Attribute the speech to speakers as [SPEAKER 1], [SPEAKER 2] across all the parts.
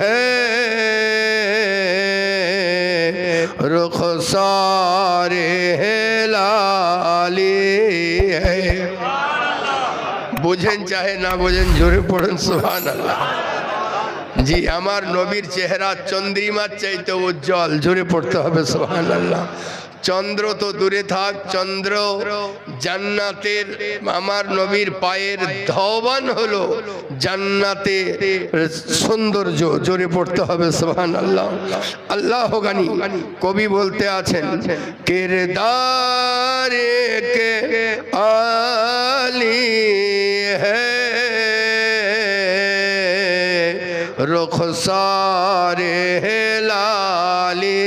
[SPEAKER 1] है रुखसारे लाली है। বুঝেন চাহে না বুঝেন জোরে পড়েন সুবহানাল্লাহ। জি, আমার নবীর চেহারা চন্দ্রিমার চাইতে উজ্জ্বল, জোরে পড়তে হবে সুবহানাল্লাহ। চন্দ্র তো দূরে থাক, চন্দ্র জান্নাতের আমার নবীর পায়ের ধবন হলো জান্নাতে সৌন্দর্য, জোরে পড়তে হবে সুবহানাল্লাহ। আল্লাহ গানি কবি বলতে আছেন কিরদারে কে আলী है रुखसारे लाली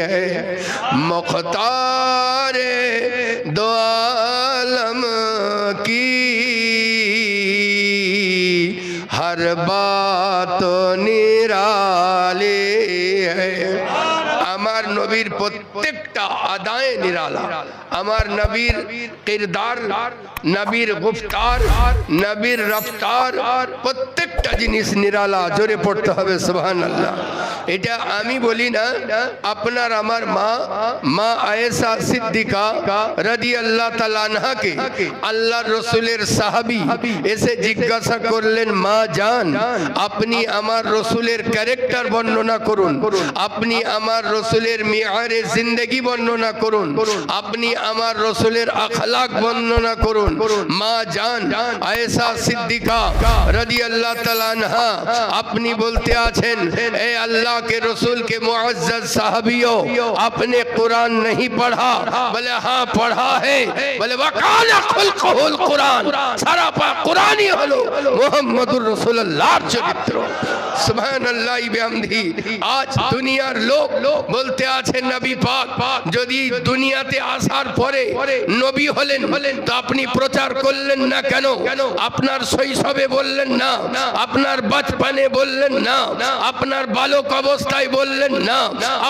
[SPEAKER 1] है मुख्तारे दो आलम की हर बात निराली है। আমার নবীর প্রত্যেকটা আদায় নিরালা, আমার নবীর কিরদার, নবীর গুফতার, নবীর রফতার, প্রত্যেকটা জিনিস নিরালা, জোরে পড়তে হবে সুবহানাল্লাহ। এটা আমি বলি না, আপনার আমার মা আয়েশা সিদ্দিকা রাদিয়াল্লাহু তাআলা আনহাকে আল্লাহর রাসূলের সাহাবী এসে জিজ্ঞাসা করলেন, মা জান আপনি আমার রাসূলের ক্যারেক্টার বর্ণনা করুন, আপনি আমার রাসূলের মিআরে জিন্দেগি বর্ণনা করুন, আপনি আমার রাসূলের আখলাক বর্ণনা করুন। মা জান আয়েশা সিদ্দিকা রাদিয়াল্লাহু তাআলা আনহা আপনি বলতে আছেন, এ আল্লাহ के रसूल के मुअज्जज साहबियों, आपने कुरान नहीं पढ़ा? बोले हाँ पढ़ा है। बोले वकाना खुलकुल कुरान, सारा कुरानी हलो मुहम्मदुर रसूलुल्लाहर चरित्र। সুবহানাল্লাহ বিহামদিহি। আজ দুনিয়ার লোক বলতে আছে নবী পাক যদি দুনিয়াতে আসার পরে নবী হলেন তো আপনি প্রচার করলেন না কেন? আপনার শৈশবে বললেন না, আপনার বাচপনে বললেন না, আপনার বালক অবস্থায় বললেন না,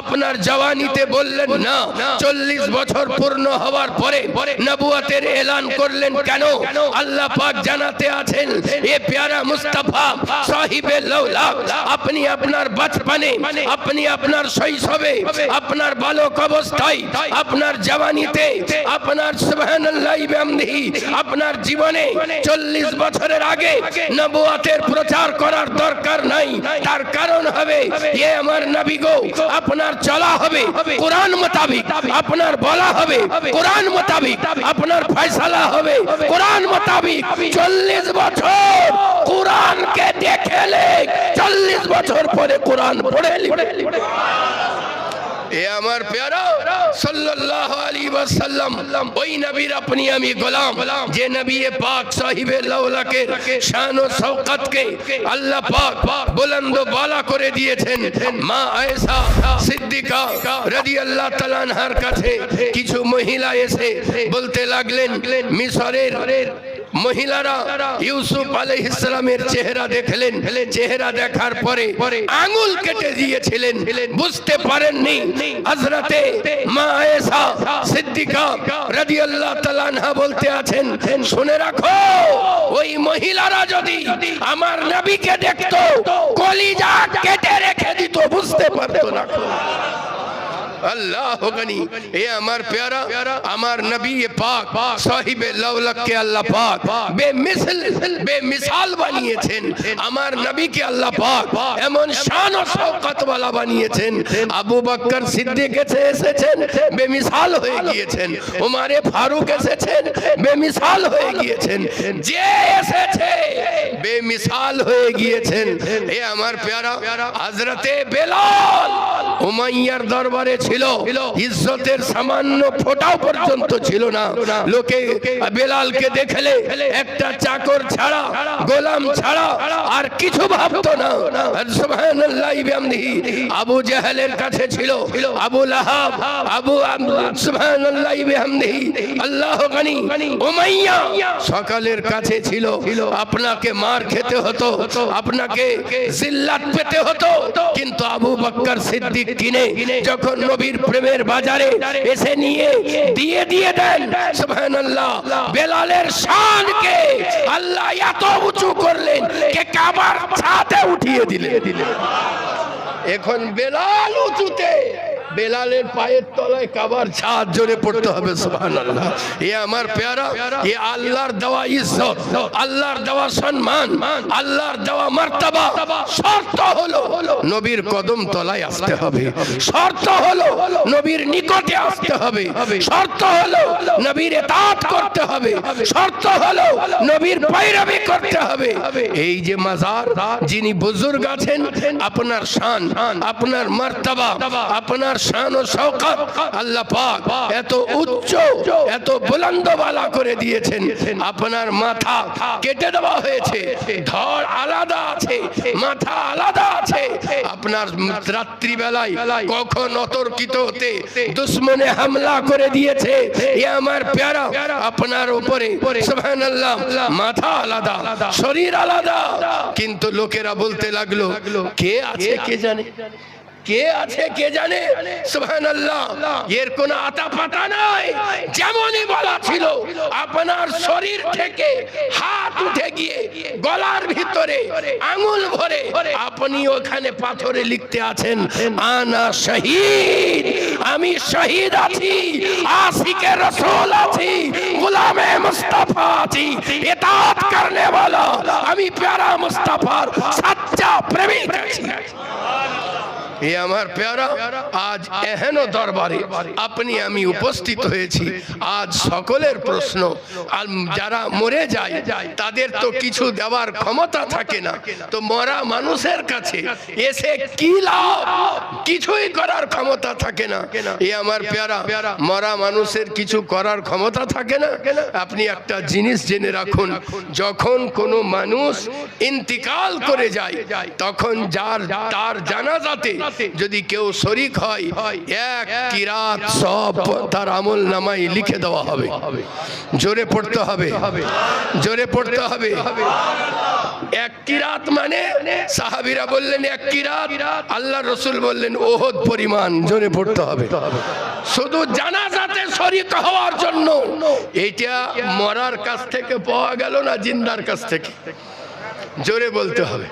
[SPEAKER 1] আপনার জওয়ানিতে বললেন না, 40 বছর পূর্ণ হওয়ার পরে নবুয়তের এলান করলেন কেন? আল্লাহ পাক জানাতে আছেন, এ প্যারা মুস্তাফা সাহিবে লৌলাক আপনি আপনার বাচপনে, আপনি আপনার শৈশবে, আপনার বালক অবস্থায়, আপনার জওয়ানিতে, আপনার সুবহানাল্লাহ বিহামদিহি আপনার জীবনে 40 বছরের আগে নবুয়তের প্রচার করার দরকার নাই। তার কারণ হবে এ আমার নবী গো, আপনার চলা হবে কোরআন মোতাবেক, আপনার বলা হবে কোরআন মোতাবেক, আপনার ফয়সালা হবে কোরআন মোতাবেক। 40 বছর কোরআনকে দেখলে 40 বছর পরে কোরআন পড়ে লিখবে। এ আমার প্যারা সাল্লাল্লাহু আলাইহি ওয়াসাল্লাম ওই নবীর আপনি আমি গোলাম, যে নবী পাক সাহিবে লাউলাকে শান ও শওকতকে আল্লাহ পাক বুলন্দ বালা করে দিয়েছেন। মা আয়েশা সিদ্দিকা রাদিয়াল্লাহু তাআলা আনহার কাছে কিছু মহিলা এসে বলতে লাগলেন, মিশরের মহিলারা ইউসুফ আলাইহিস সালামের চেহারা দেখলেন, চেহারা দেখার পরে আঙ্গুল কেটে দিয়েছিলেন, বুঝতে পারেননি। হযরতে মা আয়েশা সিদ্দিকা রাদিয়াল্লাহু তাআলা আনহা বলতে আছেন, শুনে রাখো ওই মহিলারা যদি আমার নবীকে দেখতো কলিজা কেটে রেখে দিত, বুঝতে পারতো না। আল্লাহ গনি এ আমার প্যারা আমার নবী পাক সাহিবে লাউলাক কে আল্লাহ পাক বেমিসাল বানিয়েছেন। আমার নবীকে আল্লাহ পাক এমন শান ও শওকত ওয়ালা বানিয়েছেন। আবু বকর সিদ্দিক এসেছেন, বেমিসাল হয়ে গিয়েছেন। উমরে ফারুক এসেছেন, বেমিসাল হয়ে গিয়েছেন। যে এসেছে বেমিসাল হয়ে গিয়েছেন। এ আমার প্যারা হযরতে বেলাল উমাইয়ার দরবারে ছিল, ইজ্জতের সামান্য ফোঁটাও পর্যন্ত ছিল না। লোকে বেলালকে দেখলে একটা চাকর ছাড়া, গোলাম ছাড়া আর কিছু ভাবতো না। সুবহানাল্লাহ বিহামদিহি আবু জাহেলের কাছে ছিল আবু লাহাব, আবু সুবহানাল্লাহ বিহামদিহি আল্লাহ গনি উমাইয়া সকালের কাছে ছিল। আপনাকে মার খেতে হতো, আপনাকে জিল্লাত পেতে হতো, কিন্তু আবু বকর সিদ্দিক কিনে যখন নবীর প্রেমের বাজারে এসে নিয়ে দিয়ে দেন। সুবহানাল্লাহ, বেলালের শানকে আল্লাহ এত উঁচু করলেন যে কাবার ছাদে উঠিয়ে দিলেন। এখন বেলাল উঁচুতে, বেলালের পায়ের তলায় কাবার ছাদ, জোরে পড়তে হবে সুবহানাল্লাহ। এ আমার প্যারা, এ আল্লাহর দেওয়া ইজ্জত, আল্লাহর দেওয়া সম্মান, আল্লাহর দেওয়া মার্তবা। শর্ত হলো নবীর কদম তলায় আসতে হবে, শর্ত হলো নবীর নিকটে আসতে হবে, শর্ত হলো নবীর ইতাআত করতে হবে, শর্ত হলো নবীর পয়রবি করতে হবে। এই যে মাজার, যিনি বুজুর্গ আছেন, আপনার শান, আপনার মার্তবা, আপনার শান ও শওকত আল্লাহ পাক এত উচ্চ, এত বুলন্দবালা করে দিয়েছেন। আপনার মাথা কেটে দেওয়া হয়েছে, ধড় আলাদা আছে, মাথা আলাদা আছে। আপনার রাত্রি বেলায় কখন অতর্কিত হতে দুশমনে হামলা করে দিয়েছে, এ আমার প্যারা আপনার উপরে সুবহানাল্লাহ, মাথা আলাদা, শরীর আলাদা। কিন্তু লোকেরা বলতে লাগলো, কে আছে কে জানে, কে আছে কে জানে। সুবহানাল্লাহ, এর কোনো আতা পাতা নাই। যেমনই বলা ছিল, আপনার শরীর থেকে হাত উঠে গিয়ে গলার ভিতরে আঙুল ভরে আপনি ওখানে পাথরে লিখতে আছেন, আনা শহীদ, আমি শহীদ আছি, আশিকে রাসূল আছি, গোলামে মুস্তাফা আছি, ইতাআত করনে वाला আমি প্যারা মুস্তাফার সচ্চা প্রেমিক আছি। এ আমার প্যারা, আজ এহেন দরবারে আপনি আমি উপস্থিত হয়েছি। আজ সকলের প্রশ্ন, যারা মরে যায় তাদের তো কিছু দেওয়ার ক্ষমতা থাকে না, তো মরা মানুষের কাছে এসে কি লাভ, কিছুই করার ক্ষমতা থাকে না। এ আমার প্যারা, মরা মানুষের কিছু করার ক্ষমতা থাকে না। আপনি একটা জিনিস জেনে রাখুন, যখন কোনো মানুষ ইন্তিকাল করে যায়, তখন তার জানাজাতে যদি কেউ শরীক হয়, এক কিরাত সব তার আমল নামায় লিখে দেওয়া হবে। জোরে পড়তে হবে, জোরে পড়তে হবে। এক কিরাত মানে সাহাবীরা বললেন এক কিরাত, আল্লাহ রসুল বললেন ওহদ পরিমাণ। জোরে পড়তে হবে। শুধু জানাজাতে শরীক হওয়ার জন্য, এটা মরার কাছ থেকে পাওয়া গেল না, জিন্দার কাছ থেকে। জোরে বলতে হবে।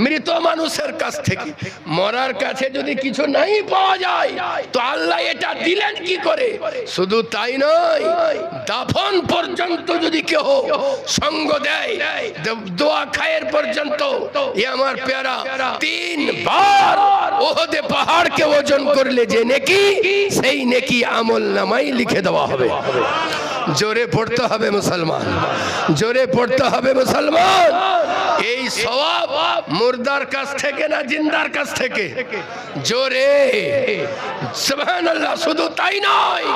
[SPEAKER 1] মৃত মানুষের কাছ থেকে, মরার কাছে যদি কিছু নাই পাওয়া যায়, তো আল্লাহ এটা দিলেন কি করে? শুধু তাই নয়, দাফন পর্যন্ত যদি কেউ সঙ্গ দেয়, দোয়া খায়ের পর্যন্ত, এ আমার প্যারা 3 বার ওহদে পাহাড়কে ওজন করলে যে নেকি, সেই নেকি আমল নামায় লিখে দেওয়া হবে। জোরে পড়তে হবে মুসলমান, জোরে পড়তে হবে মুসলমান। এই সওয়াব মুর্দার কাছ থেকে না, জিন্দার কাছ থেকে? জোরে সুবহানাল্লাহ। শুধু তাই নয়,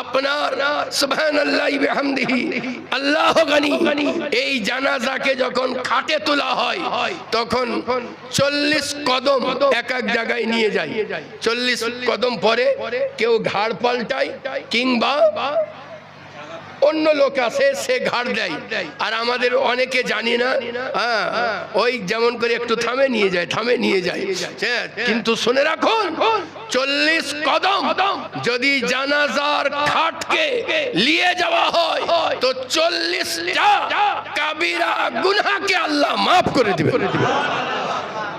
[SPEAKER 1] আপনার সুবহানাল্লাহ বিহামদিহি আল্লাহু গনি, এই জানাজাকে যখন খাটে তোলা হয়, তখন 40 কদম এক এক জায়গায় নিয়ে যায়। 40 কদম পরে কেউ ঘাড় পাল্টায়, কিংবা অন্য লোক আছে সে ঘাড় দেয়। আর আমাদের অনেকে জানি না, ওই যেমন করে একটু থামে নিয়ে যায়, থামে নিয়ে যায়। কিন্তু শুনে রাখুন, 40 কদম যদি জানাজার খাটকে নিয়ে যাওয়া হয়, তো 40টা কাবিরা গুনাহকে আল্লাহ মাফ করে দিবে।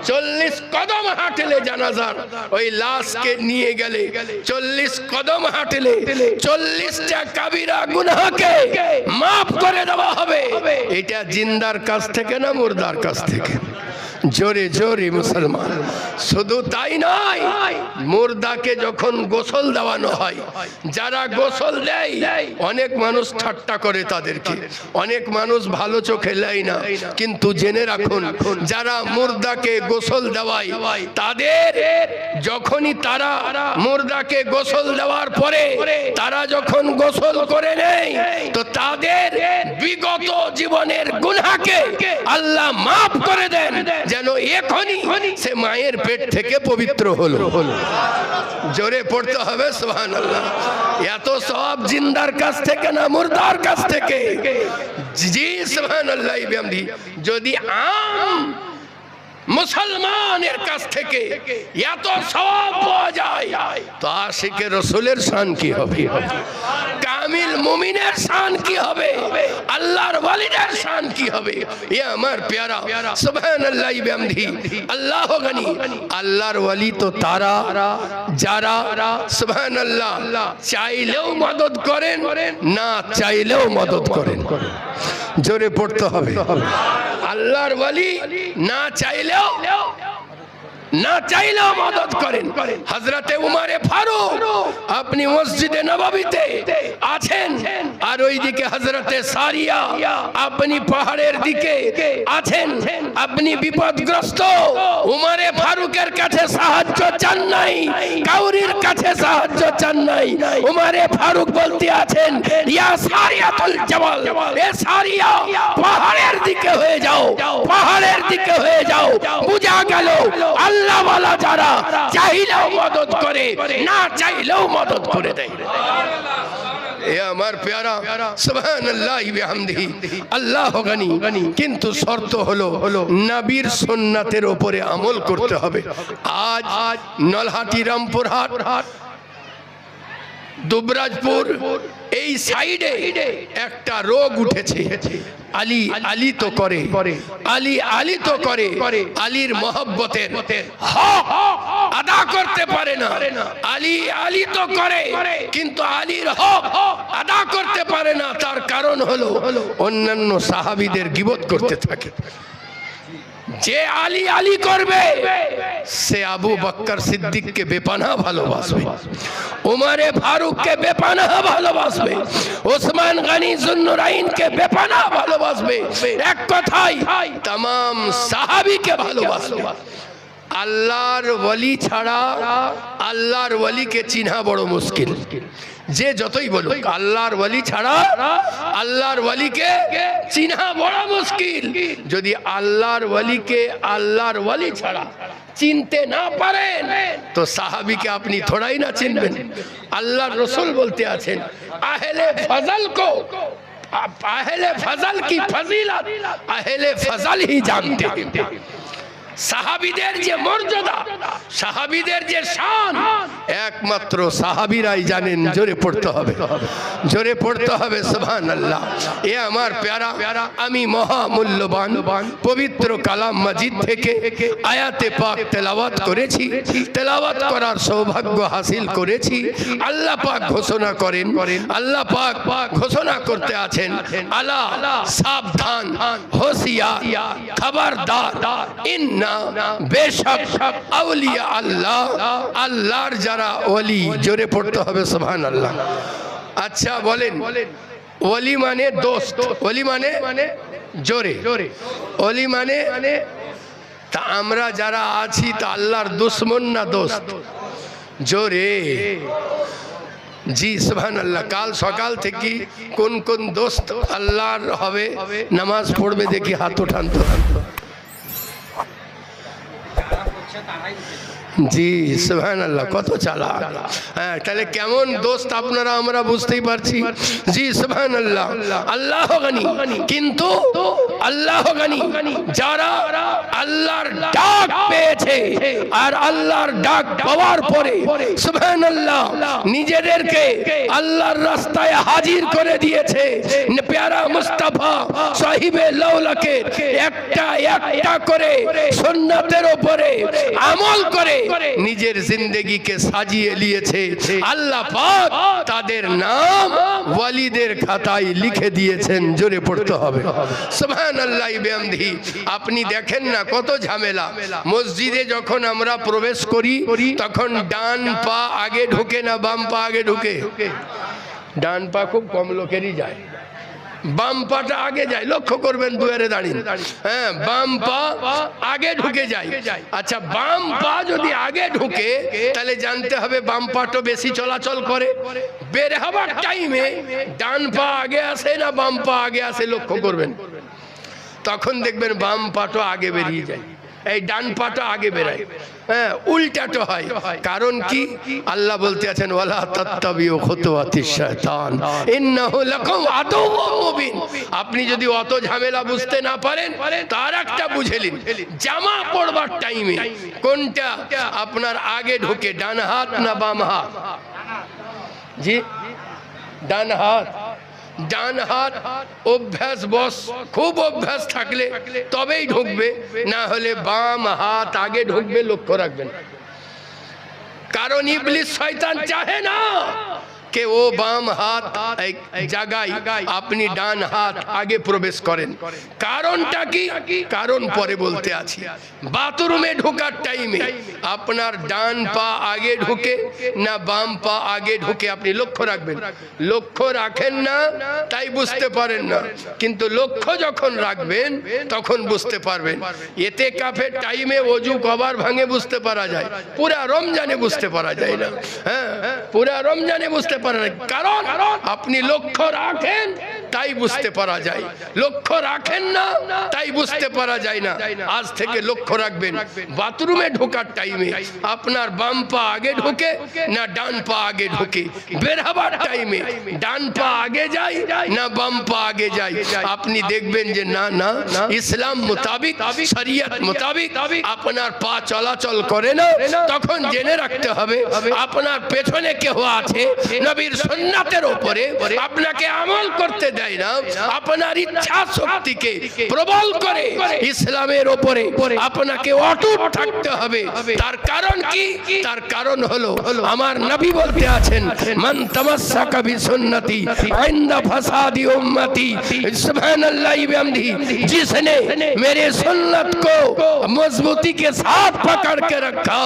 [SPEAKER 1] 40 কদম হাঁটলে জানাজার ওই লাশকে নিয়ে গেলে, 40 কদম হাঁটলে 40টা কাবিরা গুনাহকে মাফ করে দেওয়া হবে। এটা জিন্দার কাছ থেকে না, মুর্দার কাছ থেকে? জোরে জোরে মুসলমান। শুধু তাই নয়, মুর্দাকে যখন গোসল দেওয়ানো হয়, যারা গোসল দেয়, অনেক মানুষ ঠাট্টা করে তাদেরকে, অনেক মানুষ ভালো চোখে নেয় না। কিন্তু জেনে রাখুন, যারা মুর্দাকে গোসল দেওয়ায়, তাদের যখনই তারা মুর্দাকে গোসল দেওয়ার পরে তারা যখন গোসল করে নেয়, তো তাদের বিগত জীবনের গুনাহকে আল্লাহ মাফ করে দেন, যেন এখনই সে মায়ের পেট থেকে পবিত্র হলো। জোরে পড়তে হবে সুবহানাল্লাহ। এত সওয়াব জিন্দার কাছ থেকে না, মুর্দার কাছ থেকে? জি সুবহানাল্লাহ বিহামদি। যদি আম মুসলমানের কাছ থেকে এত সওয়াব পাওয়া যায়, তো আশিকে রাসূলের শান কি হবে, কামিল মুমিনের শান কি হবে, আল্লাহর ওয়ালিদের শান কি হবে। এ আমার প্যারা, সুবহানাল্লাহি বিহামদিহি, আল্লাহু গনি। আল্লাহর ওয়ালি তো তারা যারা সুবহানাল্লাহ চাইলেও মদদ করেন, না চাইলেও মদদ করেন। জোরে পড়তে হবে, আল্লাহর ওয়ালি না চাইলেও মদদ করেন। হযরতে উমরে ফারুক আপনি মসজিদে নববীতে আছেন, আর ওইদিকে হযরতে সারিয়া আপনি পাহাড়ের দিকে আছেন, আপনি বিপদগ্রস্ত। উমরে ফারুকের কাছে সাহায্য চান নাই, কাউরির কাছে সাহায্য চান নাই। উমরে ফারুক বলতে আছেন, ইয়া সারিয়াতুল জাবাল, এ সারিয়া পাহাড়ের দিকে হয়ে যাও, পাহাড়ের দিকে হয়ে যাও। বুঝা গেল আল্লাহ ওয়ালা যারা চাইলেও মদদ করে, না চাইলেও মদদ করে দেয়। এ আমার প্যারা, সুবহানাল্লাহি বিহামদিহি, আল্লাহু গনি। কিন্তু শর্ত হলো নবীর সুন্নাতের উপরে আমল করতে হবে। আজ নলহাটি, রামপুরহাট, দুবরাজপুর এই সাইডে একটা রোগ উঠেছে। আলী আলী তো করে, আলী আলী তো করে, আলীর মহব্বতের হক আদা করতে পারে না। আলী আলী তো করে, কিন্তু আলীর হক আদা করতে পারে না। তার কারণ হলো অন্যান্য সাহাবীদের গীবত করতে থাকে। যে আলী আলী করবে সে আবু বকর সিদ্দিককে বেপানাহ ভালোবাসবে, উমরে ফারুককে বেপানাহ ভালোবাসবে, ওসমান গনি যুন্নুরাইনকে বেপানাহ ভালোবাসবে। এক কথায় तमाम সাহাবীকে ভালোবাসবে। আল্লাহর ওয়ালি ছাড়া আল্লাহর ওয়ালিকে চিনা বড় মুশকিল। যে যতই বলুক, আল্লাহর ওয়ালি ছাড়া আল্লাহর ওয়ালিকে চিনা বড় মুশকিল। যদি আল্লাহর ওয়ালিকে আল্লাহর ওয়ালি ছাড়া চিনতে না পারেন তো সাহাবীকে আপনি থোড়াই না চিনবেন। আল্লাহর রাসূল বলতে আছেন, আহলে ফজল কো, আহলে ফজল কি ফজিলত আহলে ফজল হি জানতে हैं। সাহাবীদের যে মর্যাদা, সাহাবীদের যে শান একমাত্র সাহাবীরাই জানেন। জোরে পড়তে হবে, জোরে পড়তে হবে, সুবহানাল্লাহ। এ আমার প্যারা, আমি মহামূল্যবান পবিত্র কালাম মাজিদ থেকে আয়াতে পাক তেলাওয়াত করেছি, তেলাওয়াত করার সৌভাগ্য হাসিল করেছি। আল্লাহ পাক ঘোষণা করেন, আল্লাহ পাক ঘোষণা করতে আছেন, আলা সাবধান, হোশিয়ার, খবরদার, ইন্না বেশক আউলিয়া আল্লাহ, আল্লাহর যারা ওলি। জোরে পড়তে হবে, সুবহানাল্লাহ। আচ্ছা বলেন, ওলি মানে দোস্ত, ওলি মানে জোরে, ওলি মানে তা আমরা যারা আছি তা আল্লাহর দুশমন না দোস্ত? জোরে, জি সুবহানাল্লাহ। কাল সকাল থেকে কোন কোন দোস্ত আল্লাহর হবে নামাজ পড়বে দেখি হাত উঠান তো। জি সুবহানাল্লাহ, কত চালাক। হ্যাঁ, তাহলে কেমন দোস্ত আপনারা আমরা বুঝতেই পারছি। জি সুবহানাল্লাহ, আল্লাহ গনি। কিন্তু আল্লাহ গনি যারা আল্লাহর ডাক পেয়েছে আর আল্লাহর ডাক পাওয়ার পরে সুবহানাল্লাহ নিজেদেরকে আল্লাহর রাস্তায় হাজির করে দিয়েছে, প্যারা মুস্তাফা সাহিবে লাউলাকে একটা একটা করে সুন্নাতের উপরে আমল করে নিজের জিন্দেগিকে সাজিয়ে নিয়েছে। আল্লাহ পাক তাদের নাম ওয়ালিদের খাতায় লিখে দিয়েছেন। জোরে পড়তে হবে, সুবহানাল্লাহি বিহামদিহি। আপনি দেখেন না কত ঝামেলা। মসজিদে যখন আমরা প্রবেশ করি তখন ডান পা আগে ঢোকে না বাম পা আগে ঢোকে? ডান পা খুব কম লোকেরই যায়, বাম পাটা আগে যায়। লক্ষ্য করবেন দুয়ারে দাঁড়িয়ে, হ্যাঁ বাম পা আগে ঢুকে যায়। আচ্ছা, বাম পা যদি আগে ঢুকে তাহলে জানতে হবে বাম পাটা বেশি চলাচল করে। বের হবার টাইমে ডান পা আগে আসে না বাম পা আগে আসে লক্ষ্য করবেন, তখন দেখবেন বাম পাটা আগে বেরিয়ে যায়। এই ডান পাটা আগে বেরায়, হ্যাঁ উল্টাটো হয়। কারণ কি? আল্লাহ বলতে আছেন ওয়ালা তাত্তাবিউ খুতুওয়াতিশ শায়তান ইন্নাহু লাকুম আদুউম মুবিন। আপনি যদি অত ঝামেলা বুঝতে না পারেন তার একটা বুঝে নিন, জামা পড়বার টাইমে কোনটা আপনার আগে ঢোকে, ডান হাত না বাম হাত? জি ডান হাত। ডান হাত অভ্যাস, বস খুব অভ্যাস থাকলে তবেই ঢুকবে, না হলে বাম হাত আগে ঢুকবে, লক্ষ্য রাখবেন। কারণ ইবলিস শয়তান চাহে না কে ও বাম হাত জায়গায় আপনি ডান হাত আগে প্রবেশ করেন। কারণটা কি? কারণ পরে বলতে আছি। বাথরুমে ঢোকার টাইমে আপনার ডান পা আগে ঢুকে না বাম পা আগে ঢুকে আপনি লক্ষ্য রাখবেন। লক্ষ্য রাখেন না তাই বুঝতে পারেন না, কিন্তু লক্ষ্য যখন রাখবেন তখন বুঝতে পারবেন। এতে কাফের টাইমে ওযু কবার ভাঙে বুঝতে পারা যায়, পুরা রমজানে বুঝতে পারা যায় না। হ্যাঁ পুরা রমজানে বুঝতে পারেন, কারণ আপনি লক্ষ্য রাখেন তাই বুঝতে পারা যায়, লক্ষ্য রাখেন না তাই বুঝতে পারা যায় না। আজ থেকে লক্ষ্য রাখবেন, বাথরুমে ঢোকার টাইমে আপনার বাম পা আগে ঢোকে না ডান পা আগে ঢোকে, বের হবার টাইমে ডান পা আগে যায় না বাম পা আগে যায়। আপনি দেখবেন যে না না ইসলাম মোতাবিক, শরিয়ত মোতাবিক আপনার পা চলাচল করে না, তখন জেনে রাখতে হবে আপনার পেছনে কেউ আছে, নবীর সুন্নাতের উপরে আপনাকে আমল করতে দেয় না, আপনার ইচ্ছা শক্তিকে প্রবল করে ইসলামের উপরে আপনাকে অটুট থাকতে হবে। তার কারণ কি? তার কারণ হলো আমার নবী বলতে আছেন মান তামাসসাকা বিসুন্নতি ইনদা ফাসাদি উম্মতি সুবহানাল্লাহি বিহামদিহি, जिसने मेरे सुन्नत को मजबूती के साथ पकड़ के रखा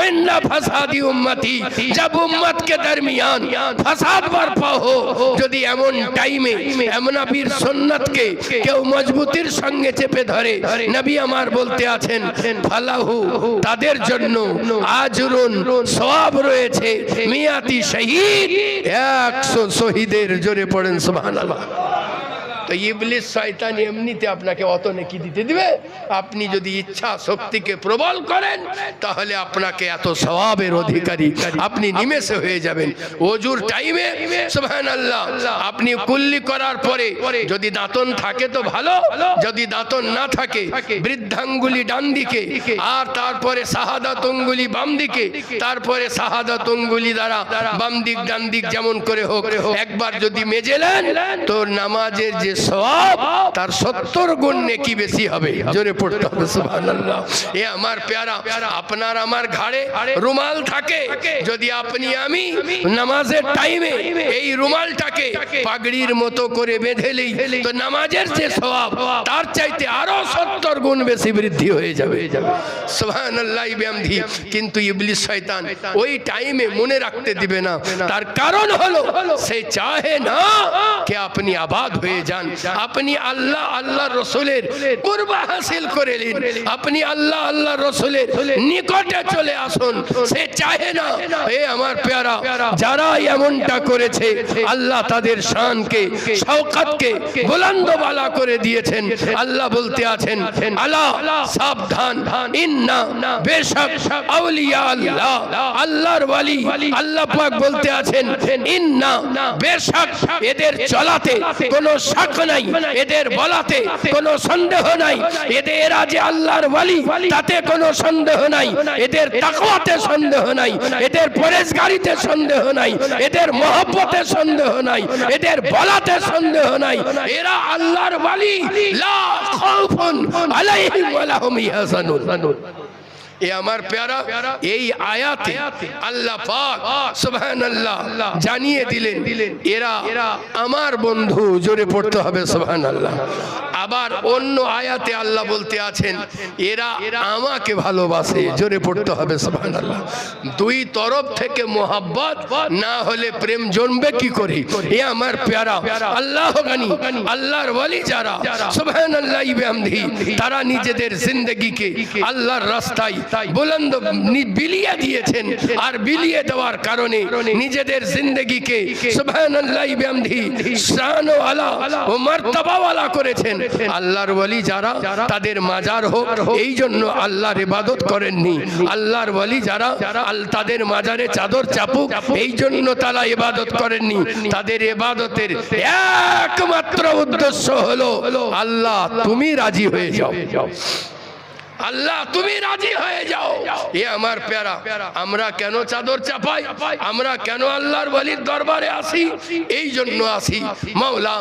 [SPEAKER 1] इनदा फसादी उम्मती, जब उम्मत के दरमियान फसाद बर्पा हो, যদি এমন টাইমে এমন নবীর সুন্নাতকে কেউ মজবুতির সঙ্গে চেপে ধরে, নবী আমার বলতে আছেন ফালাহু, তাদের জন্য আজরুন সওয়াব রয়েছে মিয়াতি শহীদ, 100 শহীদের। জোরে পড়েন সুবহানাল্লাহ। তো ইবলিস শয়তান এমনিতে আপনাকে অত নেকি দিতে দিবে, আপনি যদি ইচ্ছা শক্তিকে প্রবল করেন তাহলে আপনাকে এত সওয়াবের অধিকারী আপনি নিমেষে হয়ে যাবেন। ওজুর টাইমে সুবহানাল্লাহ আপনি কুল্লি করার পরে যদি দাঁতন থাকে তো ভালো, যদি দাঁতন না থাকে বৃদ্ধাঙ্গুলি ডান দিকে আর তারপরে শাহাদাত আঙ্গুলি বাম দিকে, তারপরে শাহাদাত আঙ্গুলি দ্বারা বাম দিক ডান দিক যেমন করে হোক একবার যদি মেজেলেন তো নামাজের যে সওয়াব তার 70 গুণ নেকি বেশি হবে। জোরে পড়তে হবে সুবহানাল্লাহ। এ আমার প্যারা, আপনার আমার ঘাড়ে রুমাল থাকে, যদি আপনি আমি নামাজের টাইমে এই রুমালটাকে পাগড়ির মতো করে বেঁধে লই তো নামাজের যে সওয়াব তার চাইতে আরো 70 গুণ বেশি বৃদ্ধি হয়ে যাবে। সুবহানাল্লাহি বিহামদিহি। কিন্তু ইবলিস শয়তান ওই টাইমে মনে রাখতে দিবে না, তার কারণ হলো সে চাহে না যে আপনি আবাদ হয়ে যান, আপনি আল্লাহ আল্লাহ রসুলের কুরবা হাসিল করে নিন, আপনি আল্লাহ আল্লাহ রসুলের নিকটে চলে আসুন। সে চাহে না। এ আমার প্যারা, যারা এমনটা করেছে আল্লাহ তাদের শানকে শওকতকে বুলন্দ বালা করে দিয়েছেন। আল্লাহ বলতে আছেন আলা সাবধান, ইন্না বেশক আউলিয়া আল্লাহ, আল্লাহর ওয়ালি আল্লাহ পাক বলতে আছেন ইন্না বেশক এদের চলাতে কোনো শাক নাই, এদের বলাতে কোনো সন্দেহ নাই, এদের যে আল্লাহর ওয়ালি তাতে কোনো সন্দেহ নাই, এদের তাকওয়াতে সন্দেহ নাই, এদের পরেশগারিতে সন্দেহ নাই, এদের মহব্বতে সন্দেহ নাই, এদের বলাতে সন্দেহ নাই, এরা আল্লাহর ওয়ালি, লা খাউফুন আলাইহিম ওয়া লাহুম ইয়াহজানুন। এ আমার প্যারা, এই আয়াতে আল্লাহ পাক সুবহানাল্লাহ জানিয়ে দিলেন এরা আমার বন্ধু। জোরে পড়তে হবে সুবহানাল্লাহ। আবার অন্য আয়াতে আল্লাহ বলতে আছেন এরা আমাকে ভালোবাসে। জোরে পড়তে হবে সুবহানাল্লাহ। দুই তরফ থেকে মোহাব্বত না হলে প্রেম জন্মবে কি করে? এ আমার প্যারা, আল্লাহ গানি আল্লাহর ওয়ালি যারা সুবহানাল্লাহি বিহামদিহি, তারা নিজেদের জিন্দেগিকে আল্লাহর রাস্তায় বুলন্দ বিলিয়ে দিয়েছেন, আর বিলিয়ে দেওয়ার কারণে নিজেদের জিন্দগিকে সুবহানাল্লাহি বিহামদিহি শান ও আলা ও মারতাবা ওয়ালা করেছেন। আল্লাহর ওলি যারা তাদের মাজার হোক এই জন্য আল্লাহর ইবাদত করেননি। আল্লাহর ওলি যারা তাদের মাজারে চাদর চাপুক এই জন্য তারা ইবাদত করেননি। তাদের ইবাদতের একমাত্র উদ্দেশ্য হলো আল্লাহ তুমি রাজি হয়ে যাও, আল্লাহ তুমি রাজি হয়ে যাও। এ আমার প্যারা, আমরা কেন চাদর চাপাই, আমরা কেন আল্লাহর ওলির দরবারে আসি? এই জন্য আসি মাওলা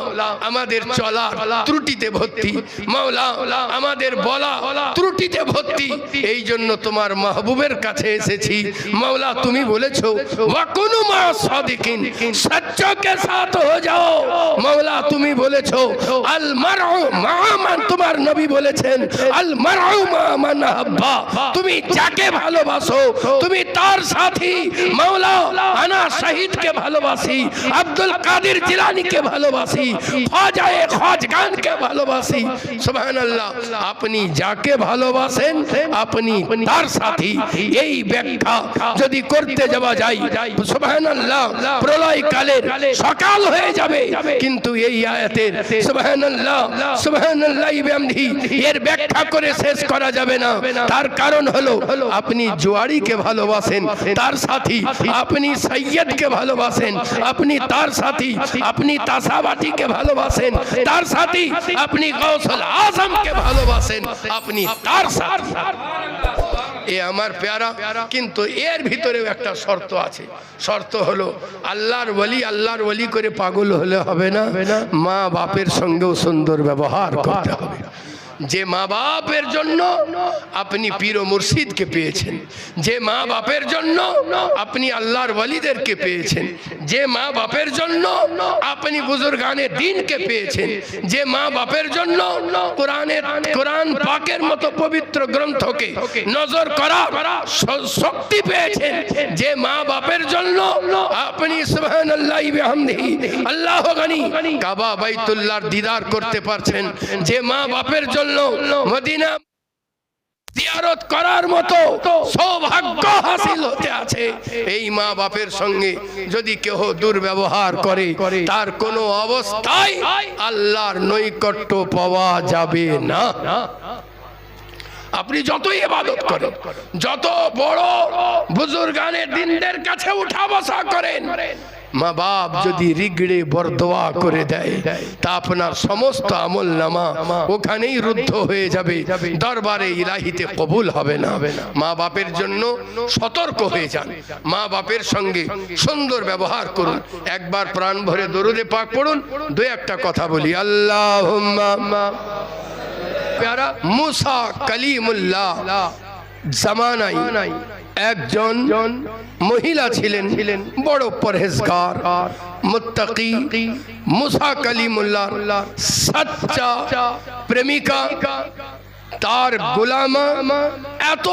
[SPEAKER 1] আমাদের চলা ত্রুটিতে ভর্তি, মাওলা আমাদের বলা ত্রুটিতে ভর্তি। এই জন্য তোমার মাহবুবের কাছে এসেছি। মাওলা তুমি বলেছো ওয়াকুনু মা সাদিকিন, সচ্চো কে সাথ হয়ে যাও। মাওলা তুমি বলেছো আল মারউ মা মান, তোমার নবী বলেছেন আল মারউ মান আহাব্বা, তুমি যাকে ভালোবাসো তুমি তার সাথী। মাওলা আনা শহীদকে ভালোবাসি, আব্দুল কাদের জিলানীকে ভালোবাসি, খাজায়ে খাজগানকে ভালোবাসি। সুবহানাল্লাহ, আপনি যাকে ভালোবাসেন আপনি তার সাথী। এই ব্যাখ্যা যদি করতে যাওয়া যায় সুবহানাল্লাহ প্রলয় কালের সকাল হয়ে যাবে, কিন্তু এই আয়াতের সুবহানাল্লাহ সুবহানাল্লাহি বিহামদিহি এর ব্যাখ্যা করে শেষ করা যাবে না। তার কারণ হলো আপনি জুয়ারিকে ভালোবাসেন তার সাথী, আপনি সৈয়দকে ভালোবাসেন আপনি তার সাথী, আপনি তাসাবাটিকে ভালোবাসেন তার সাথী, আপনি গাউসুল আজমকে ভালোবাসেন আপনি তার সাথী। এ আমার প্যারা, কিন্তু এর ভিতরেও একটা শর্ত আছে। শর্ত হলো আল্লাহর ওলি করে পাগল হলে হবে না, মা বাপের সঙ্গেও সুন্দর ব্যবহার করতে হবে। যে মা বাপের জন্য আপনি পীর ও মুর্শিদকে পেয়েছেন, যে মা বাপের জন্য আপনি আল্লাহর ওলিদেরকে পেয়েছেন, যে মা বাপের জন্য আপনি বুজুর্গানে দ্বীনকে পেয়েছেন, যে মা বাপের জন্য কোরআন পাকের মতো পবিত্র গ্রন্থকে নজর করার শক্তি পেয়েছেন, যে মা বাপের জন্য আপনি সুবহানাল্লাহি বিহামদিহি আল্লাহ গনি কাবা বাইতুল্লাহর দিদার করতে পারছেন, যে মা বাপের জন্য মদিনা জিয়ারত করার মতো সৌভাগ্য হাসিল হতে আছে। এই মা বাপের সঙ্গে যদি কেউ দুর্ব্যবহার করে তার কোনো অবস্থায় আল্লাহর নৈকট্য পাওয়া যাবে না। আপনি যতই ইবাদত করেন, যত বড় বুজুর্গানে দ্বীনদের কাছে উঠা বসা করেন, মা বাপ যদি রিগড়ে বরদোয়া করে দেয় তা আপনার সমস্ত আমল নামা ওখানেই রুদ্ধ হয়ে যাবে, দরবারে ইলাহিতে কবুল হবে না। মা বাপের জন্য সতর্ক হয়ে যান, মা বাপের সঙ্গে সুন্দর ব্যবহার করুন। একবার প্রাণ ভরে দরুদে পাক পড়ুন। দু একটা কথা বলি, আল্লাহুম্মা প্যারা মুসা কালিমুল্লাহ জামানায় একজন মহিলা ছিলেন বড় পরহেজগার মুত্তাকি, মুসা কালিমুল্লাহ সচ্চা প্রেমিকা, তার গোলামা এত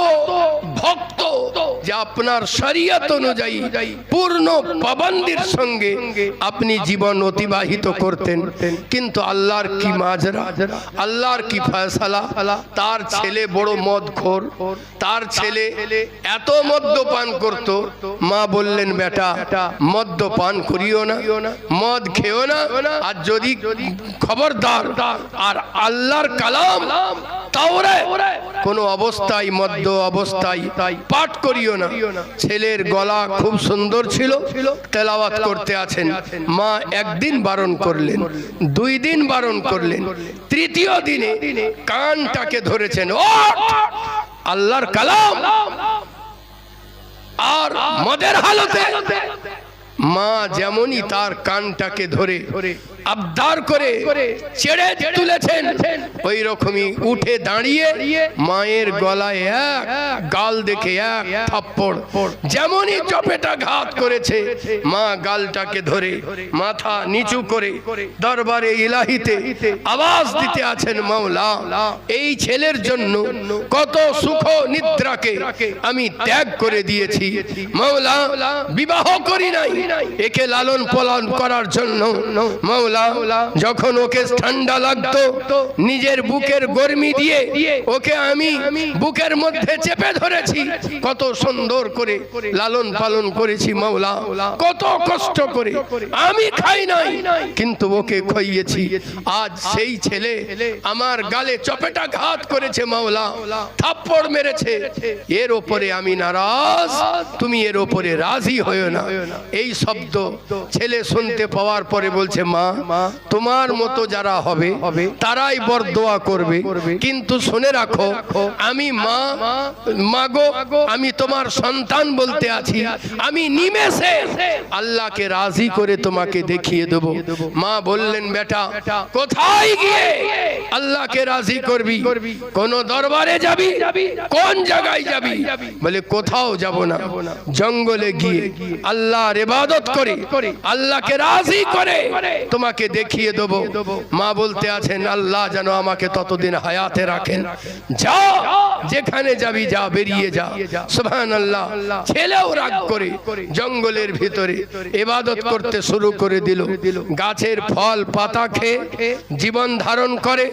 [SPEAKER 1] ভক্ত যে আপনার শরীয়ত অনুযায়ী পূর্ণ পাবন্দির সঙ্গে আপনি জীবন অতিবাহিত করতেন। কিন্তু আল্লাহর কি মাজরা, আল্লাহর কি ফয়সালা, তার ছেলে বড় মদখোর, তার ছেলে এত মদ্যপান করত। মা বললেন বেটা মদ্যপান করিও না, মদ খেও না, আর যদি খবরদার আর আল্লাহর কালাম কোন অবস্থায় মদ্য অবস্থায় পাঠ করিও না। ছেলের গলা খুব সুন্দর ছিল, তেলাওয়াত করতে আছেন। মা একদিন বারণ করলেন, 2 দিন বারণ করলেন, তৃতীয় দিনে কানটাকে ধরেছেন, ওঠ আল্লাহর কালাম। আর মদের হালতে মা যেমনই তার কানটাকে ধরে আবদার করে ছেড়ে তুলেছেন, ওই রকমই উঠে দাঁড়িয়ে মায়ের গলায় এক গাল দেখে এক থাপ্পড়, যেমনই চপেটা ঘাত করেছে মা গালটাকে ধরে মাথা নিচু করে দরবারে ইলাহিতে আওয়াজ দিতে আছেন, মাওলা এই ছেলের জন্য কত সুখ নিদ্রাকে আমি ত্যাগ করে দিয়েছি, মাওলা বিবাহ করি নাই, একে লালন পালন করার জন্য মাওলা মাওলা যখন ওকে ঠান্ডা লাগতো নিজের বুকের গরমি দিয়ে ওকে আমি বুকের মধ্যে চেপে ধরেছি, কত সুন্দর করে লালন পালন করেছি মাওলা, কত কষ্ট করে আমি খাই নাই কিন্তু ওকে খাইয়েছি। আজ সেই ছেলে আমার গালে চপেটাঘাত করেছে মাওলা, থাপ্পড় মেরেছে, এর উপরে আমি নারাজ, তুমি এর উপরে রাজি হয়ো না। এই শব্দ ছেলে শুনতে পাওয়ার পরে বলছে মা তোমার মতো যারা হবে তারাই বরদোয়া করবে, কিন্তু শুনে রাখো আমি মাগো আমি তোমার সন্তান বলতে আছি, আমি নিমেষে আল্লাহকে রাজি করে তোমাকে দেখিয়ে দেব। মা বললেন বেটা কোথায় গিয়ে আল্লাহকে রাজি করবি, কোন দরবারে যাবি, কোন জায়গায় যাবি? বলে কোথাও যাব না, জঙ্গলে গিয়ে আল্লাহর ইবাদত করে আল্লাহকে রাজি করে তোমাকে দেখিয়ে দেব। মা বলতে আছেন আল্লাহ যেন আমাকে ততদিন হায়াতে রাখেন, যা যেখানে যাবি যা, বেরিয়ে যা। সুবহানাল্লাহ। ছেলেও রাগ করে জঙ্গলের ভিতরে ইবাদত করতে শুরু করে দিল, গাছের ফল পাতা খেয়ে জীবন ধারণ করে,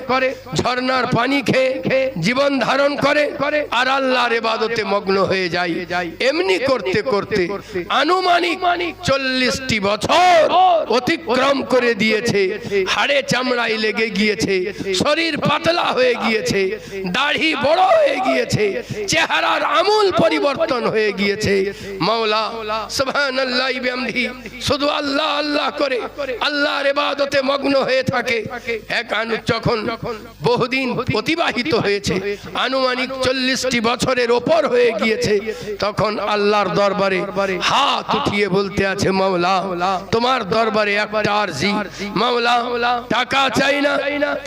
[SPEAKER 1] ঝর্ণার পানি খেয়ে জীবন ধারণ করে, আর আল্লাহর ইবাদতে মগ্ন হয়ে যায়। এমনি করতে করতে আনুমানিক 40টি বছর অতিক্রম করে দিয়েছে, হাড়ে চামড়ায় লেগে গিয়েছে, শরীর পাতলা হয়ে গিয়েছে, দাড়ি বড় হয়ে গিয়েছে, চেহারার আমূল পরিবর্তন হয়ে গিয়েছে। মাওলা সুবহানাল্লাহ বিহামদিহি শুধু আল্লাহ আল্লাহ করে আল্লাহর ইবাদতে মগ্ন হয়ে থাকে। যখন বহুদিন অতিবাহিত হয়েছে, আনুমানিক 40টি বছরের ওপর হয়ে গিয়েছে, তখন আল্লাহর দরবারে হাত উঠিয়ে বলতে আছে মাওলা তোমার দরবারে একটা আরজি, মাওলা টাকা চাই না,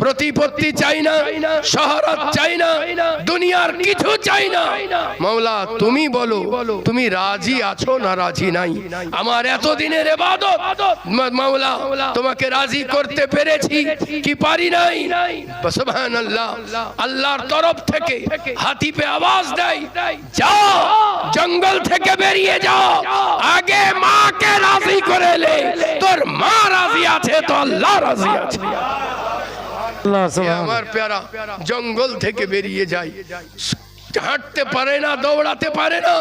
[SPEAKER 1] প্রতিপত্তি চাই না, শহরত চাই না, দুনিয়ার কিছু চাই না, মাওলা তুমি বলো তুমি রাজি আছো না রাজি নাই? আমার এতদিনের ইবাদত মাওলা তোমাকে রাজি করতে পেরেছি কি পারি নাই? সুবহানাল্লাহ। আল্লাহর তরফ থেকে হাতিফে আওয়াজ দেয় যা জঙ্গল থেকে বেরিয়ে যা, আগে মাকে রাজি করে লে, তোর মা রাজি আছে তো আল্লাহ রাজি আছে। আমার প্যারা জঙ্গল থেকে বেরিয়ে যায়, হাঁটতে পারে না, দৌড়াতে পারে না,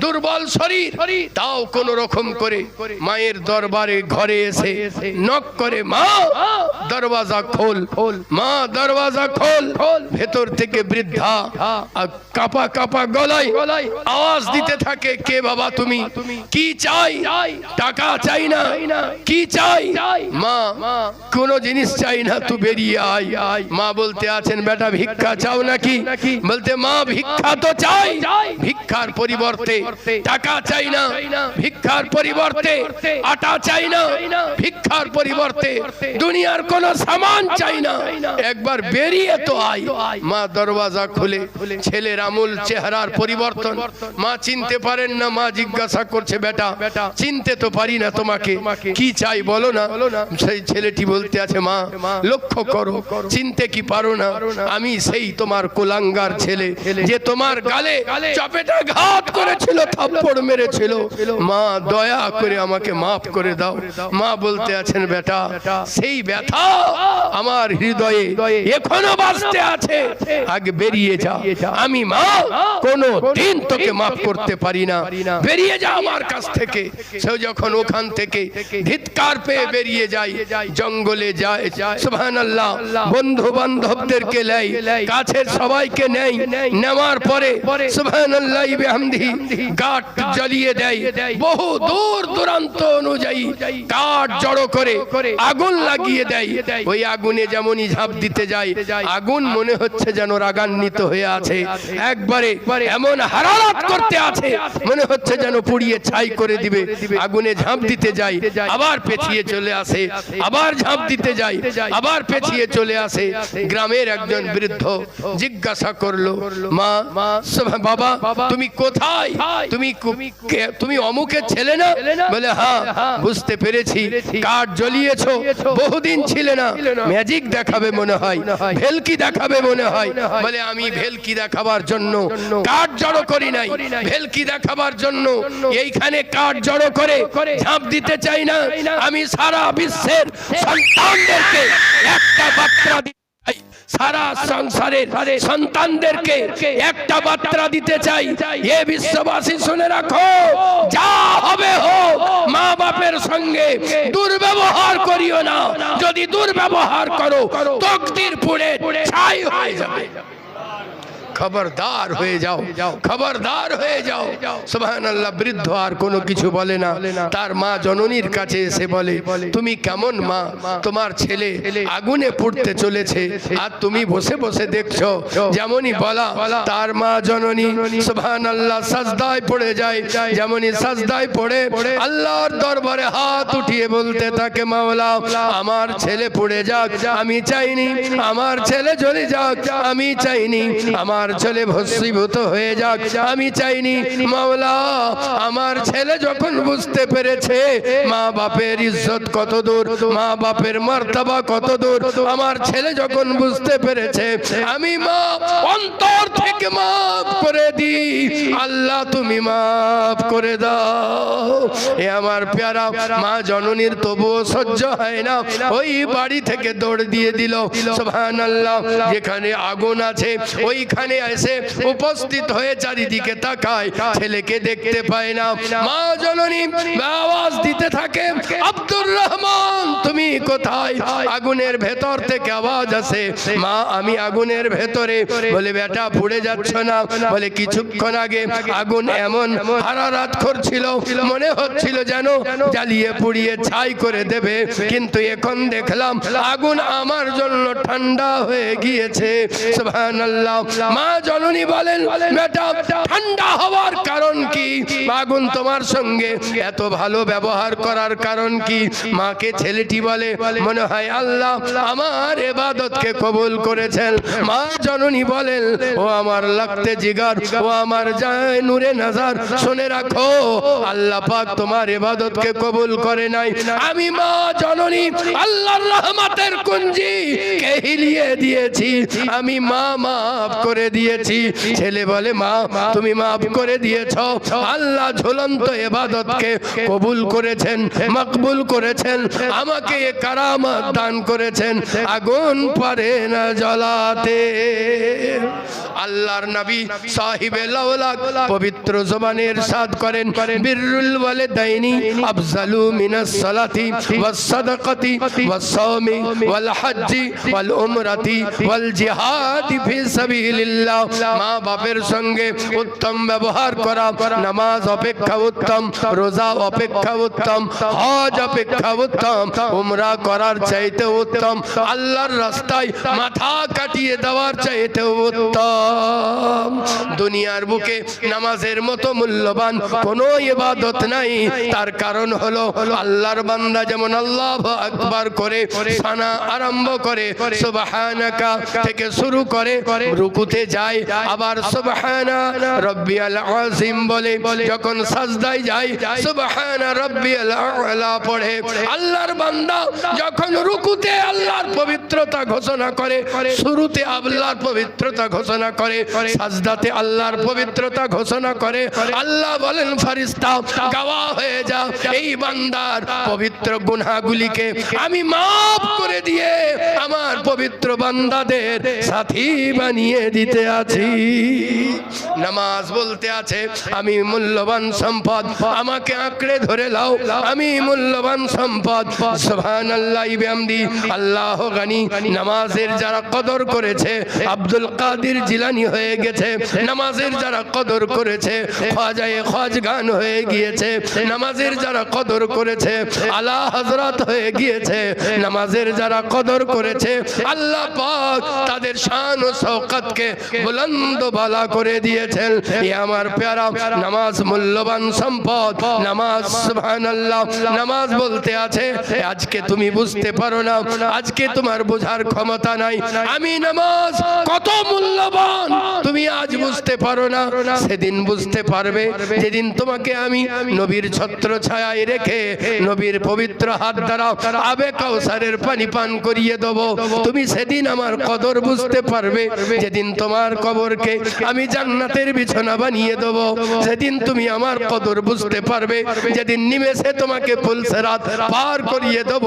[SPEAKER 1] দুর্বল শরীর, তাও কোন রকম করে মায়ের দরবারে ঘরে এসে নক করে মা দরওয়াজা খোল, মা দরওয়াজা খোল। ভেতর থেকে বৃদ্ধা কাপা কাপা গলায় আওয়াজ দিতে থাকে কে বাবা তুমি, কি চাই? টাকা চাই না, কি চাই? মা কোন জিনিস চাই না, তুই বেরিয়ে আয়। মা বলতে আছেন বেটা ভিক্ষা চাও নাকি? বলতে মা ভিক্ষা তো চাই, ভিক্ষার পরিবর্তে টাকা চাই না, ভিক্ষার পরিবর্তে আটা চাই না, ভিক্ষার পরিবর্তে দুনিয়ার কোন সামান চাই না, একবার বেরিয়ে তো আয়। মা দরওয়াজা খুলে, ছেলের আমূল চেহারার পরিবর্তন মা চিনতে পারেন না। মা জিজ্ঞাসা করছে বেটা চিনতে তো পারি না তোমাকে, কি চাই বলো না? সেই ছেলেটি বলতে আছে মা লক্ষ্য করো, চিনতে কি পারো না? আমি সেই তোমার কুলাঙ্গার ছেলে যে তোমার গালে চপেটাঘাত করেছিল, থাপ্পড় মেরেছিল। মা দয়া করে আমাকে মাফ করে দাও। মা বলতে আছেন বেটা সেই ব্যথা আমার হৃদয়ে এখনো বাজতে আছে, আগে বেরিয়ে যা। আমি মা কোনো দিন তোকে মাফ করতে পারি না, বেরিয়ে যা আমার কাছ থেকে। সে যখন ওখান থেকে ধিৎকার পেয়ে বেরিয়ে যায়, জঙ্গলে যায়, সুবহানাল্লাহ, বন্ধু বান্ধবদেরকে নেয়, কাছের সবাইকে নেয়, নেওয়ার পরে সুবহানাল্লাহ বিহামদিহি কাঠ জ্বালিয়ে দেয়, বহু দূর দূরান্ত অনুযায়ী কাঠ জড়ো করে আগুন লাগিয়ে দেয়। ওই আগুনে যেমনই ঝাঁপ দিতে যায়, আগুন মনে হচ্ছে যেন রাগান্বিত হয়ে আছে, একবারে এমন হারারাত করতে আছে মনে হচ্ছে যেন পুড়িয়ে ছাই করে দিবে। আগুনে ঝাঁপ দিতে যায়, আবার পেছিয়ে চলে আসে, আবার ঝাঁপ দিতে যায়, আবার পেছিয়ে চলে আসে। গ্রামের একজন বৃদ্ধ জিজ্ঞাসা করলো মা মা বাবা তুমি কোথায়, তুমি অমুকের ছেলে না? বলে হ্যাঁ, বুঝতে পেরেছি, কার্ড জ্বলিয়েছো, বহুদিন ছিলে না, ম্যাজিক দেখাবে মনে হয়, ভেলকি দেখাবে মনে হয়। বলে আমি ভেলকি দেখাবার জন্য কার্ড জড়ো করি নাই, ভেলকি দেখাবার জন্য এইখানে কার্ড জড়ো করে ঝাঁপ দিতে চাই না। আমি সারা বিশ্বের সন্তানদেরকে একটা বার্তা দিতে চাই, সারা সংসারের সন্তানদেরকে একটা বার্তা দিতে চাই। এ বিশ্ববাসী শুনে রাখো, যা হবে হোক, মা বাপের সঙ্গে দুর্ব্যবহার করিও না। যদি দুর্ব্যবহার করো, তকদির পুড়ে ছাই হয়ে যাবে। খবরদার হয়ে যাও, খবরদার হয়ে যাও। সুবহানাল্লাহ। বৃদ্ধ আর কোনো কিছু বলে না, তার মা জননীর কাছে এসে বলে, তুমি কেমন মা? তোমার ছেলে আগুনে পুড়তে চলেছে আর তুমি বসে বসে দেখছো। যেমনই বলা, তার মা জননী সুবহানাল্লাহ সাজদায় পড়ে যায়। যেমনই সাজদায় পড়ে আল্লাহর দরবারে হাত উঠিয়ে বলতে থাকে, মাওলা আমার ছেলে পড়ে যাক, আমি চাইনি। আমার ছেলে জ্বলে যাক, আমি চাইনি। আমার ছেলে ভস্মীভূত হয়ে যাক, আমি চাইনি। মাওলা আমার ছেলে যখন বুঝতে পেরেছে মা বাপের ইজ্জত কত দূর, মা বাপের মর্তবা কত দূর, আমার ছেলে যখন বুঝতে পেরেছে, আমি মা অন্তর থেকে মাফ করে দিই। আল্লাহ তুমি মাফ করে দাও। এ আমার প্যারা মা জননীর তবুও সহ্য হয় না, ওই বাড়ি থেকে দৌড় দিয়ে দিল। সুবহানাল্লাহ। যেখানে আগুন আছে ওইখানে এসে উপস্থিত হয়ে চারিদিকে তাকায়, ছেলেকে দেখতে পায় না। মা জননী আওয়াজ দিতে থাকে, আব্দুর রহমান তুমি কোথায়? আগুনের ভেতর থেকে আওয়াজ আসে, মা আমি আগুনের ভেতরে। বলে বেটা পুড়ে যাচ্ছ না? বলে কিছুক্ষণ আগে আগুন এমন হারারাত করছিল, মনে হচ্ছিল যেন জ্বালিয়ে পুড়িয়ে ছাই করে দেবে, কিন্তু এখন দেখলাম আগুন আমার জন্য ঠান্ডা হয়ে গিয়েছে। সুবহানাল্লাহ। মা জননী বলেন, বেটা ঠান্ডা হওয়ার কারণ কি? আগুন তোমার সঙ্গে এত ভালো ব্যবহার করার কারণ কি? মাকে ছেলেটি বলে, মনে হয় আল্লাহ আমার ইবাদতকে কবুল করেছেন। মা জননী বলেন, ও আমার লাগতে জিগার, ও আমার জায় নূরে নজর, শুনে রাখো আল্লাহ পাক তোমার ইবাদতকে কবুল করে নাই। আমি মা জননী আল্লাহর রহমতের কুঞ্জি কে হিলিয়ে দিয়েছি, আমি মা মাফ করে দিয়েছি। ছেলে বলে, মা তুমি মাফ করে দিয়েছো, আল্লাহ ঝুলন্ত ইবাদতকে কবুল করেছেন, মকবুল করেছেন, আমাকে এ কারামত দান করেছেন, আগুন পারে না জ্বলাতে। আল্লাহর নবী সাহিবে লাওলাক পবিত্র জবানের ইরশাদ করেন, বিররুল ওয়ালিদাইনি আফজালু মিনাস সালাতি ওয়াস সাদাকাতি ওয়াস সাওমি ওয়াল হজ্জি ওয়াল উমরাতি ওয়াল জিহাদি ফি সাবিলিল্লাহ। মা বাপের সঙ্গে উত্তম ব্যবহার করা, নামাজ অপেক্ষা উত্তম, রোজা অপেক্ষা উত্তম, হজ অপেক্ষা উত্তম, উমরা করার চাইতে উত্তম, আল্লাহর রাস্তায় মাথা কাটিয়ে দেওয়ার চাইতে উত্তম। দুনিয়ার বুকে নামাজের মতো মূল্যবান কোনো ইবাদত নাই। তার কারণ হলো আল্লাহর বান্দা যেমন আল্লাহু আকবার করে সানা আরম্ভ করে, সুবহানাকা থেকে শুরু করে রুকুতে যায়, আবার সুবহানা রাব্বিয়াল আযীম বলে, যখন সাজদায় যায় সুবহানা রাব্বিয়াল আ'লা পড়ে। আল্লাহর বান্দা যখন রুকুতে আল্লাহর পবিত্রতা ঘোষণা করে, শুরুতে আল্লাহর পবিত্রতা ঘোষণা করে, সাজদাতে আল্লাহর পবিত্রতা ঘোষণা করে, আল্লাহ বলেন ফেরেশতা গওয়াহ হয়ে যাও, এই বান্দার পবিত্র গুনাহগুলিকে আমি মাফ করে দিয়ে আমার পবিত্র বান্দাদের সাথী বানিয়ে দিতে আছি। নামাজ বলতে আছে আমি মূল্যবান সম্পদ, আমাকে আঁকড়ে ধরে লাও, আমি মূল্যবান সম্পদ। সুবহানাল্লাহ বিহামদি, আল্লাহ গানি। নামাজের যারা কদর করেছে, আব্দুল কাদের জিলানী হয়ে গেছে, নামাজের যারা কদর করেছে খাজায়ে খাজগান হয়ে গিয়েছে, নামাজের যারা কদর করেছে আলা হযরত হয়ে গিয়েছে, নামাজের যারা কদর করেছে আল্লাহ পাক তাদের শান ও শওকতকে বুলন্দ বালা করে দিয়েছেন। এ আমার প্যারা নামাজ মূল্যবান সম্পদ, নামাজ সুবহানাল্লাহ। নামাজ বলতে আছে আজকে তুমি বুঝতে পারো না, আজকে তোমার বোঝার ক্ষমতা নাই, আমি নামাজ কত মূল্যবান তুমি আজ বুঝতে বুঝতে পারো না, সেদিন বুঝতে পারবে যেদিন তোমাকে আমি নবীর ছত্র ছায়ায় রেখে নবীর পবিত্র হাত দ্বারা আবে কাউসারের পানি পান করিয়ে দেব। তুমি সেদিন আমার কদর বুঝতে পারবে যেদিন তোমার কবরকে আমি জান্নাতের বিছানা বানিয়ে দেব। সেদিন তুমি আমার কদর বুঝতে পারবে যেদিন নিমেষে তোমাকে পুলসিরাত পার করিয়ে দেব।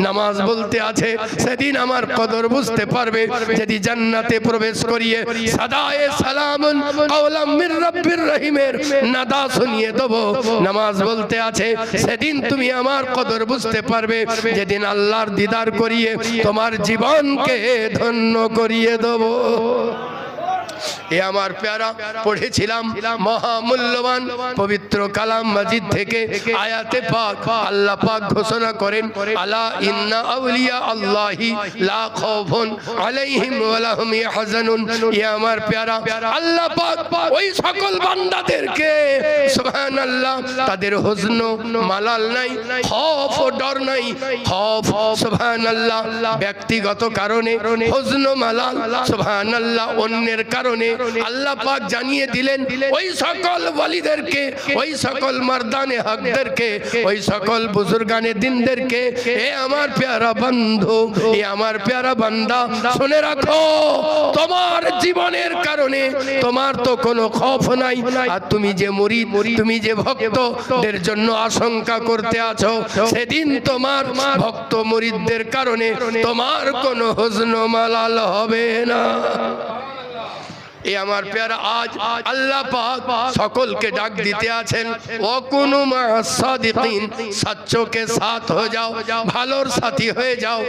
[SPEAKER 1] নামাজ বলতে আছে সেদিন আমার কদর বুঝতে পারবে যেদিন জান্নাতে প্রবেশ করিয়ে সাদায়ে সালামুন কাওলাম মির রাব্বির রহিমের নাদা শুনিয়ে দেব। নামাজ বলতে আছে সেদিন তুমি আমার কদর বুঝতে পারবে যেদিন আল্লাহর দিদার করিয়ে তোমার জীবনকে ধন্য করিয়ে দেব। এ আমার প্যারা পড়েছিলাম মহামূল্যবান পবিত্র কালাম মাজিদ থেকে আয়াতে পাক। আল্লাহ পাক ঘোষণা করেন আলা ইন্না আউলিয়া আল্লাহি লা খাউফুন আলাইহিম ওয়া লা হুম ইয়াহজানুন। এ আমার প্যারা আল্লাহ পাক ওই সকল বান্দাদেরকে সুবহানাল্লাহ তাদের হুজন মালাল নাই, খৌফ ও ডর নাই। খৌফ সুবহানাল্লাহ ব্যক্তিগত কারণে, হুজন মালাল সুবহানাল্লাহ অন্যের কারণে আল্লাহ পাক জানিয়ে দিলেন ওই সকল ওয়ালিদেরকে, ওই সকল মারদানে হকদেরকে, ওই সকল বুজুর্গানে দিনদেরকে, এ আমার প্যারা বন্ধু, এ আমার প্যারা বান্দা, শুনে রাখো তোমার জীবনের কারণে তোমার তো কোনো খৌফ নাই। আর তুমি যে মুরিদ, তুমি যে ভক্তদের জন্য আশঙ্কা করতে আছো, সেদিন তোমার ভক্ত মুরিদদের কারণে তোমার কোনো হুজন মালাল হবে না। এ আমার প্যারা আজ আল্লাহ পাক সকলকে ডাক দিতে আছেন ও কুনু মা'আস সাদিকিন, সচ্চোকে সাথ হয়ে যাও, ভালোর সাথী হয়ে যাও।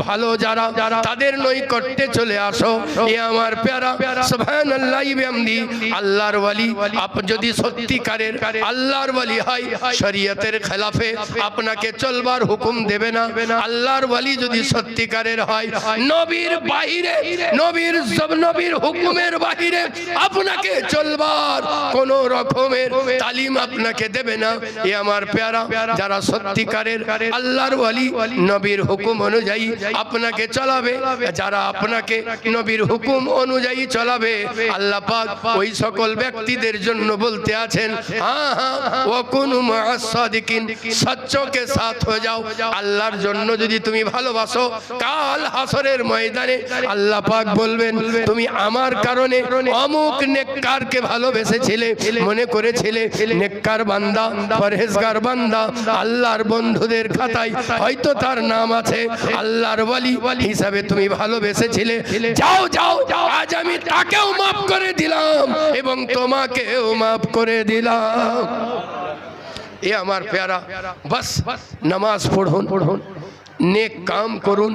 [SPEAKER 1] ভালো যারা তাদের নৈকট্যে চলে আসো। এ আমার প্যারা সুবহানাল্লাহি বিহামদি আল্লাহর ওয়ালি আপনি যদি সত্যিকারের আল্লাহর ওয়ালি হয়, শরীয়তের খেলাফে আপনাকে চলবার হুকুম দেবে না। আল্লাহর ওয়ালি যদি সত্যিকারের হয়, নবীর বাহিরে, নবীর হুকুম বাহিরে আপনাকে চলবার কোন রকমের তালিম আপনাকে দেবে না। এ আমার প্যারা যারা সত্যিকারের আল্লাহর ওয়ালি, নবীর হুকুম অনুযায়ী আপনাকে চলাবে, যারা আপনাকে নবীর হুকুম অনুযায়ী চলাবে, আল্লাহ পাক ওই সকল ব্যক্তিদের জন্য বলতে আছেন হ্যাঁ হ্যাঁ ওয়া কুনু মা'আস সাদিকিন, সচ্চোকে সাথ হয়ে যাও। আল্লাহর জন্য যদি তুমি ভালোবাসো, কাল হাসরের ময়দানে আল্লাহ পাক বলবেন তুমি আমার কারণে অমুক নেককারকে ভালোবেসেছিলে, মনে করেছিলে নেককার বান্দা, পরহেজগার বান্দা, আল্লাহর বন্ধুদের খাতায় হয়তো তার নাম আছে, আল্লাহর ওয়ালি হিসাবে তুমি ভালোবেসেছিলে। যাও যাও, আজ আমি তাকেও মাফ করে দিলাম এবং তোমাকেও মাফ করে দিলাম। এ আমার প্যারা বাস নামাজ পড়ুন, নেক কাম করুন।